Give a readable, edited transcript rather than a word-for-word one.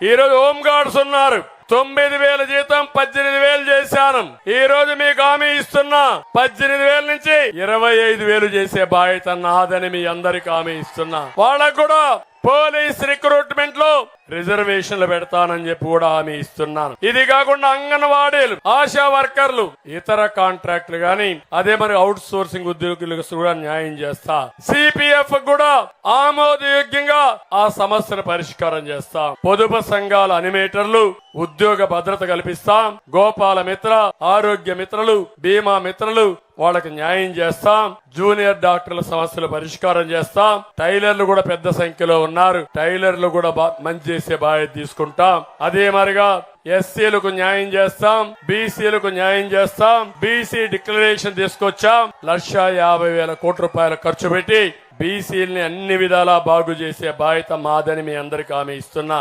ఈ రోజు home guards ఉన్నారు. 9,000 జీతం 18,000 చేశాను. ఈ రోజు మీకు హామీ ఇస్తున్నా 18,000 నుంచి 25,000 చేసే బాధ్యత నాదని మీ అందరికి హామీ ఇస్తున్నా. వాళ్ళకు కూడా పోలీస్ రిక్రూట్మెంట్ లో రిజర్వేషన్లు పెడతానని చెప్పి కూడా హామీ ఇస్తున్నాను. ఇది కాకుండా అంగన్వాడీలు, ఆశా వర్కర్లు, ఇతర కాంట్రాక్టులు గాని అదే మరి అవుట్ సోర్సింగ్ ఉద్యోగులకు కూడా న్యాయం చేస్తా. సిపిఎఫ్ కూడా ఆమోదయోగ్యంగా ఆ సమస్యను పరిష్కారం చేస్తాం. పొదుపు సంఘాల అనిమేటర్లు ఉద్యోగ భద్రత కల్పిస్తాం. గోపాల మిత్ర, ఆరోగ్య మిత్రులు, బీమా మిత్రులు వాళ్ళకి న్యాయం చేస్తాం. జూనియర్ డాక్టర్ల సమస్యలు పరిష్కారం చేస్తాం. టైలర్లు కూడా పెద్ద సంఖ్యలో ఉన్నారు. టైలర్లు కూడా మంచి చేసే బాధ్యత తీసుకుంటాం. అదే మరిగా ఎస్సీలకు న్యాయం చేస్తాం. బీసీలకు న్యాయం చేస్తాం. బీసీ డిక్లరేషన్ తీసుకొచ్చాం. 1,50,000 కోట్ల రూపాయలు ఖర్చు పెట్టి బీసీలని అన్ని విధాలా బాగు చేసే బాధ్యత మాదని మీ అందరికి హామీ ఇస్తున్నా.